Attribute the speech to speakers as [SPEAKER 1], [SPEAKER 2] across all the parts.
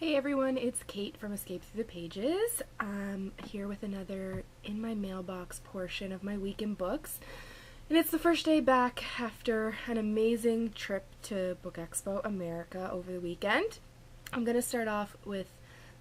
[SPEAKER 1] Hey everyone, it's Kate from Escape Through the Pages. I'm here with another In My Mailbox portion of my week in books. And it's the first day back after an amazing trip to Book Expo America over the weekend. I'm going to start off with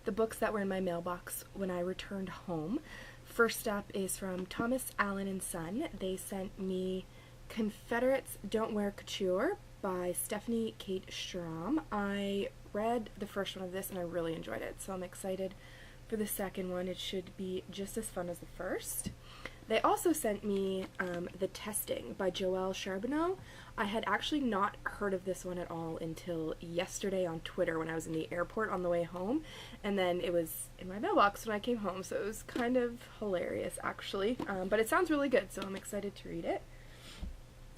[SPEAKER 1] the books that were in my mailbox when I returned home. First up is from Thomas Allen and Son. They sent me Confederates Don't Wear Couture by Stephanie Kate Strom. I read the first one of this and I really enjoyed it, so I'm excited for the second one. It should be just as fun as the first. They also sent me The Testing by Joelle Charbonneau. I had actually not heard of this one at all until yesterday on Twitter when I was in the airport on the way home, and then it was in my mailbox when I came home, so it was kind of hilarious actually, but it sounds really good, so I'm excited to read it.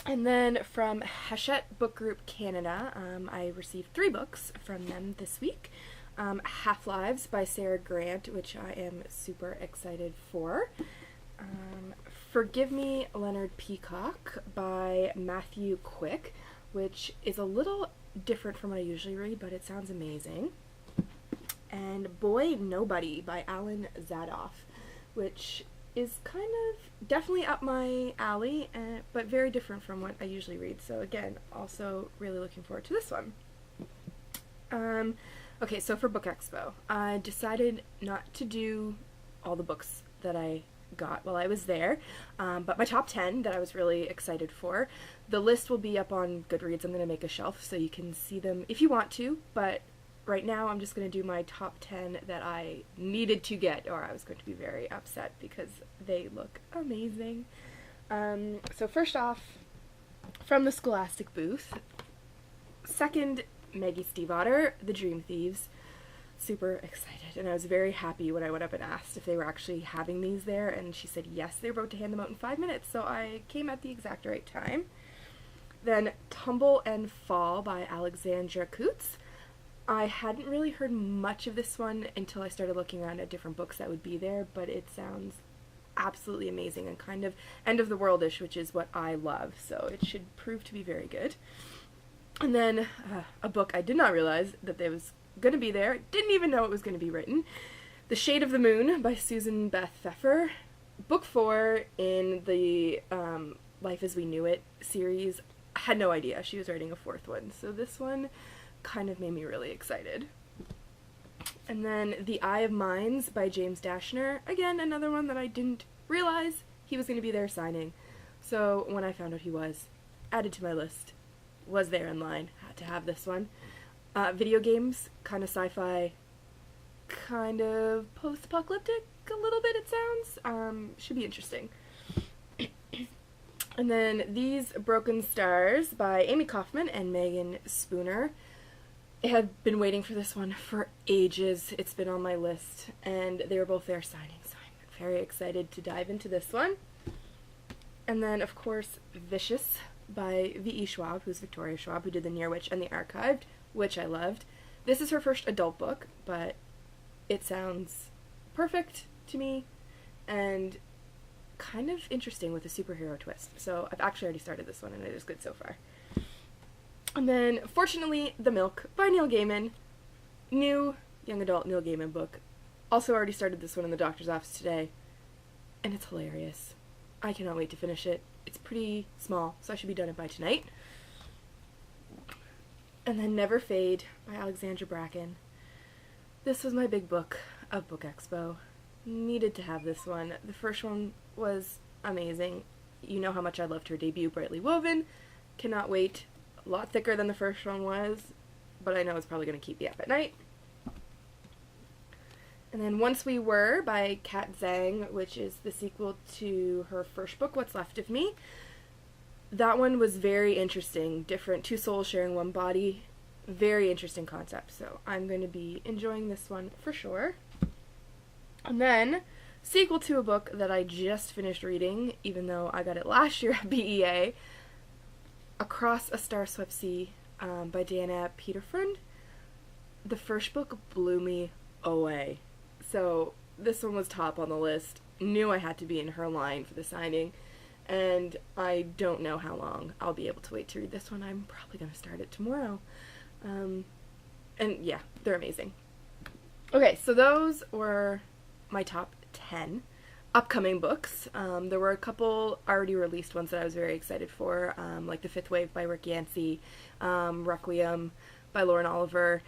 [SPEAKER 1] And then from Hachette Book Group Canada, I received 3 books from them this week. Half-Lives by Sarah Grant, which I am super excited for. Forgive Me, Leonard Peacock by Matthew Quick, which is a little different from what I usually read, but it sounds amazing. And Boy Nobody by Alan Zadoff, which is kind of definitely up my alley, but very different from what I usually read. So again, also really looking forward to this one. Okay, so for Book Expo, I decided not to do all the books that I got while I was there, but my top 10 that I was really excited for. The list will be up on Goodreads. I'm going to make a shelf so you can see them if you want to, but right now I'm just going to do my top 10 that I needed to get, or I was going to be very upset because they look amazing. So first off, from the Scholastic booth, second, Maggie Stiefvater, The Dream Thieves. Super excited, and I was very happy when I went up and asked if they were actually having these there, and she said yes, they were about to hand them out in 5 minutes, so I came at the exact right time. Then Tumble and Fall by Alexandra Coutts. I hadn't really heard much of this one until I started looking around at different books that would be there, but it sounds absolutely amazing and kind of end of the world-ish, which is what I love, so it should prove to be very good. And then a book I did not realize that there was going to be there, didn't even know it was going to be written, The Shade of the Moon by Susan Beth Pfeffer. Book 4 in the Life as We Knew It series. I had no idea she was writing a 4th one, so this one kind of made me really excited. And then The Eye of Mines by James Dashner. Again, another one that I didn't realize he was going to be there signing. So when I found out he was, added to my list, was there in line, had to have this one. Video games, kind of sci-fi, kind of post-apocalyptic, a little bit it sounds. Should be interesting. And then These Broken Stars by Amy Kaufman and Megan Spooner. I have been waiting for this one for ages. It's been on my list, and they were both there signing, so I'm very excited to dive into this one. And then, of course, Vicious by V.E. Schwab, who's Victoria Schwab, who did The Near Witch and The Archived, which I loved. This is her first adult book, but it sounds perfect to me, and kind of interesting with a superhero twist. So I've actually already started this one, and it is good so far. And then, fortunately, The Milk by Neil Gaiman. New young adult Neil Gaiman book. Also already started this one in the doctor's office today, and it's hilarious. I cannot wait to finish it. It's pretty small, so I should be done it by tonight. And then Never Fade by Alexandra Bracken. This was my big book of Book Expo. Needed to have this one. The first one was amazing. You know how much I loved her debut, Brightly Woven. Cannot wait. A lot thicker than the first one was, but I know it's probably going to keep me up at night. And then Once We Were by Kat Zhang, which is the sequel to her first book, What's Left of Me. That one was very interesting. Different, 2 souls sharing 1 body. Very interesting concept, so I'm going to be enjoying this one for sure. And then, sequel to a book that I just finished reading, even though I got it last year at BEA, Across a Star-Swept Sea by Diana Peterfriend. The first book blew me away. So this one was top on the list. Knew I had to be in her line for the signing, and I don't know how long I'll be able to wait to read this one. I'm probably going to start it tomorrow. And yeah, they're amazing. Okay, so those were my top 10 upcoming books. There were a couple already released ones that I was very excited for, like The Fifth Wave by Rick Yancey, Requiem by Lauren Oliver.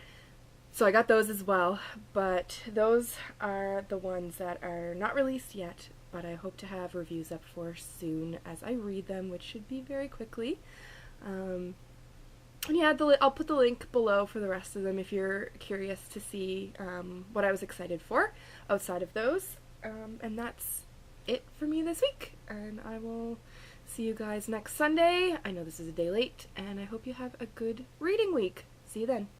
[SPEAKER 1] So I got those as well, but those are the ones that are not released yet, but I hope to have reviews up for soon as I read them, which should be very quickly. And yeah, I'll put the link below for the rest of them if you're curious to see what I was excited for outside of those. And that's it for me this week, and I will see you guys next Sunday. I know this is a day late, and I hope you have a good reading week. See you then.